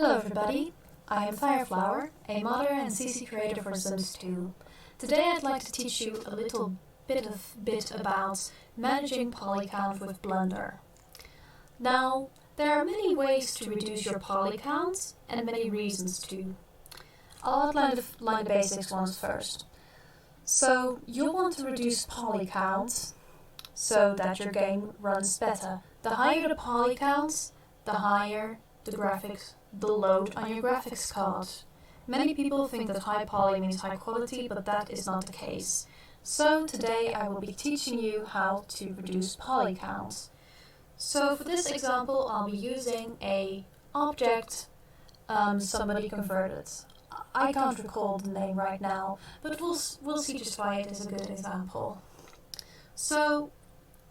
Hello everybody, I am Fireflower, a modder and CC creator for Sims 2. Today I'd like to teach you a little bit about managing Polycount with Blender. Now, there are many ways to reduce your Polycount and many reasons to. I'll outline the basics ones first. So, you'll want to reduce Polycount so that your game runs better. The higher the Polycount, the higher the load on your graphics card. Many people think that high poly means high quality, but that is not the case. So today I will be teaching you how to reduce poly count. So for this example I'll be using a object somebody converted. I can't recall the name right now, but we'll see just why it is a good example. So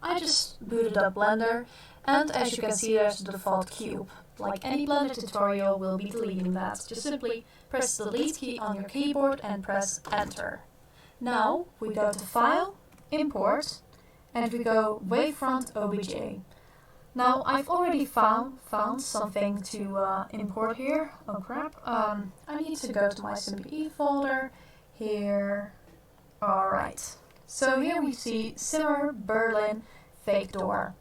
I just booted up Blender, and as you can see there's the default cube. Like any Blender tutorial, we'll be deleting that. Just simply press the delete key on your keyboard and press enter. Now we go to File, Import, and we go Wavefront OBJ. Now I've already found something to import here. Oh crap. I need to go to my SimPE folder. Here. Alright. So here we see Simmer Berlin Fake Door.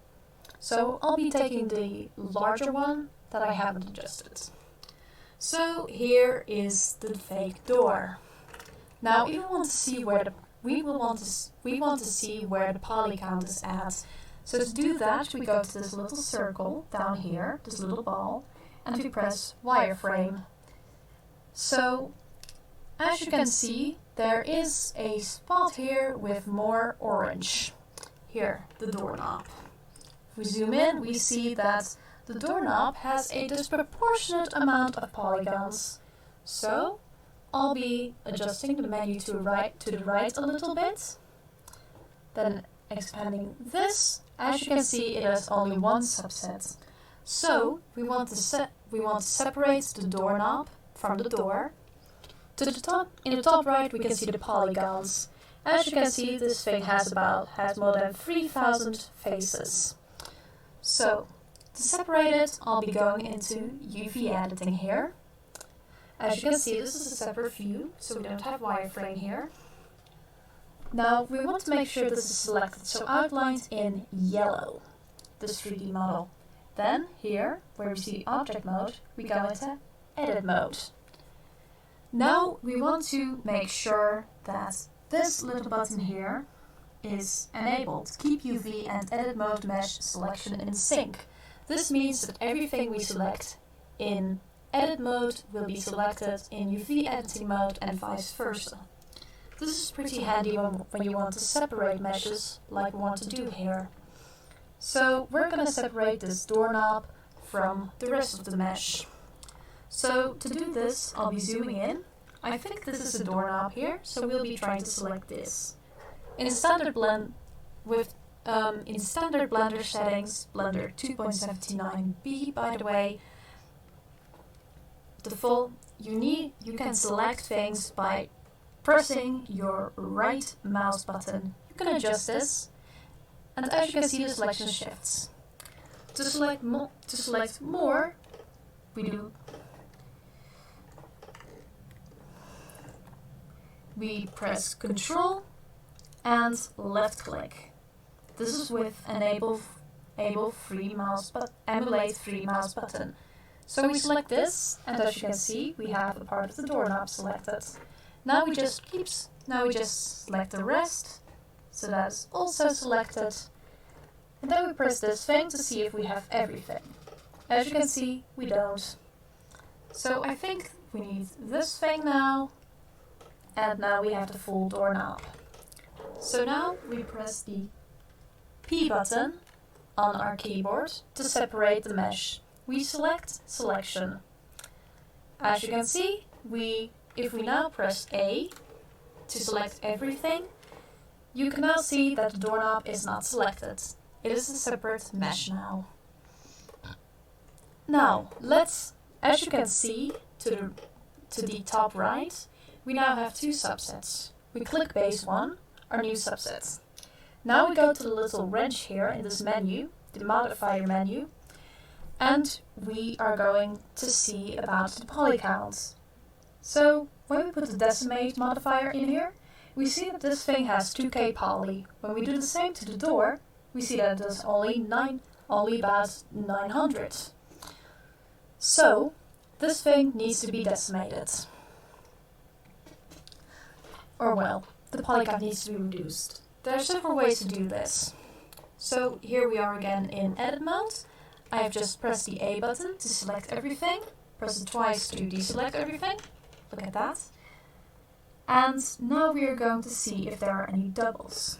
So I'll be taking the larger one that I haven't adjusted. So here is the fake door. Now if we want to see where we want to see where the poly count is at. So to do that we go to this little circle down here, this little ball, and we press wireframe. So as you can see there is a spot here with more orange. Here, the doorknob. If we zoom in we see that the doorknob has a disproportionate amount of polygons. So I'll be adjusting the menu to the right a little bit. Then expanding this. As you can see it has only one subset. So we want to separate the doorknob from the door. To the top, in the top right we can see the polygons. As you can see this thing has more than 3,000 faces. So to separate it, I'll be going into UV editing here. As you can see, this is a separate view, so we don't have wireframe here. Now, we want to make sure this is selected, so outlined in yellow, this 3D model. Then, here, where we see object mode, we go into edit mode. Now, we want to make sure that this little button here is enabled. Keep UV and edit mode mesh selection in sync. This means that everything we select in edit mode will be selected in UV editing mode and vice versa. This is pretty handy when you want to separate meshes like we want to do here. So we're going to separate this doorknob from the rest of the mesh. So to do this I'll be zooming in. I think this is a doorknob here, so we'll be trying to select this. In standard Blender settings, Blender 2.79b by the way, you can select things by pressing your right mouse button. You can adjust this, and as you can see the selection shifts. To select more, we press Ctrl and left click. This is with emulate free mouse button. So we select this, and as you can see, we have a part of the doorknob selected. Now we just select the rest, so that's also selected. And then we press this thing to see if we have everything. As you can see, we don't. So I think we need this thing now, and now we have the full doorknob. So now we press the P button on our keyboard to separate the mesh. We select selection. As you can see, if we now press A to select everything, you can now see that the doorknob is not selected. It is a separate mesh now. Now, as you can see to the top right, we now have two subsets. We click base 1, our new subset. Now we go to the little wrench here in this menu, the modifier menu, And we are going to see about the polycount. So when we put the decimate modifier in here, we see that this thing has 2k poly. When we do the same to the door, we see that it does only about 900. So this thing needs to be decimated. Or well, the polycount needs to be reduced. There are several ways to do this. So here we are again in edit mode. I have just pressed the A button to select everything. Press it twice to deselect everything. Look at that. And now we are going to see if there are any doubles.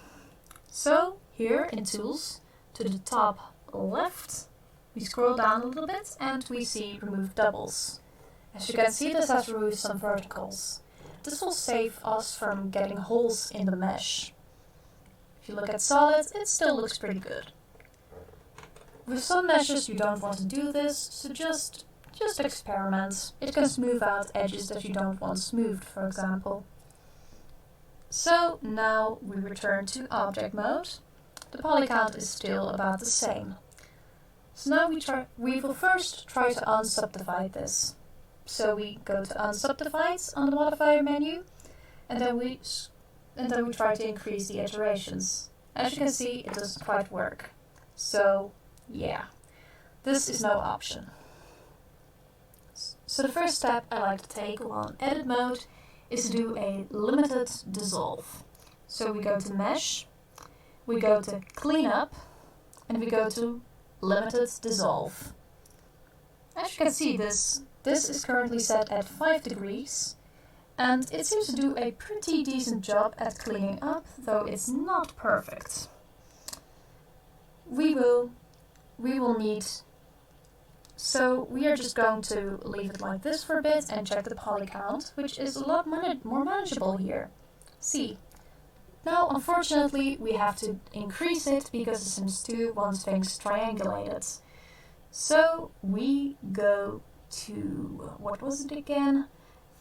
So here in Tools, to the top left, we scroll down a little bit and we see Remove Doubles. As you can see, this has removed some verticals. This will save us from getting holes in the mesh. If you look at solid, it still looks pretty good. With some meshes you don't want to do this, so just experiment. It can smooth out edges that you don't want smoothed, for example. So now we return to object mode. The polycount is still about the same. So now we will first try to unsubdivide this. So we go to unsubdivide on the modifier menu, and then we try to increase the iterations. As you can see, it doesn't quite work. So yeah, this is no option. So the first step I like to take while in edit mode is to do a limited dissolve. So we go to mesh, we go to clean up, and we go to limited dissolve. As you can see, this is currently set at 5 degrees, and it seems to do a pretty decent job at cleaning up, though it's not perfect. We will need, so we are just going to leave it like this for a bit and check the polycount, which is a lot more manageable here. See, now unfortunately we have to increase it because The Sims 2 wants things triangulated. So we go to, what was it again?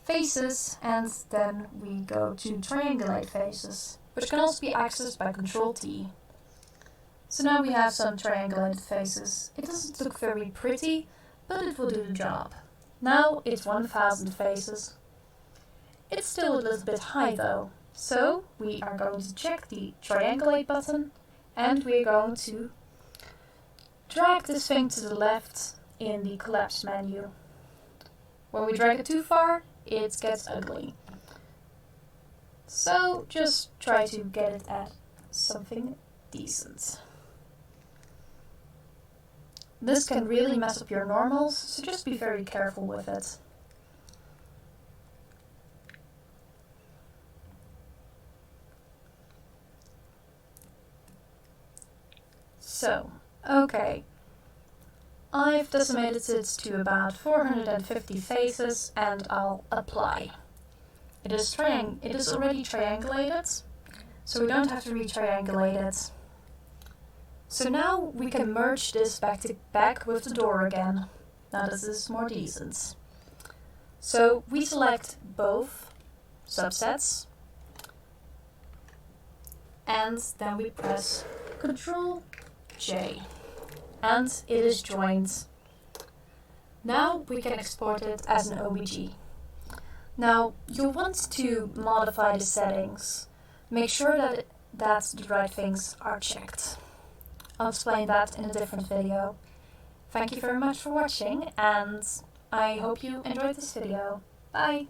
Faces, and then we go to triangulate faces, which can also be accessed by Ctrl T. So now we have some triangulated faces. It doesn't look very pretty, but it will do the job. Now it's 1000 faces. It's still a little bit high though, so we are going to check the triangulate button, and we're going to drag this thing to the left in the collapse menu. When we drag it too far, it gets ugly. So just try to get it at something decent. This can really mess up your normals, so just be very careful with it. So, okay. I've decimated it to about 450 faces, and I'll apply. It is already triangulated, so we don't have to re-triangulate it. So now we can merge this back with the door again. Now this is more decent. So we select both subsets, and then we press Ctrl J, and it is joined. Now we can export it as an OBJ. Now you'll want to modify the settings. Make sure that the right things are checked. I'll explain that in a different video. Thank you very much for watching, and I hope you enjoyed this video. Bye!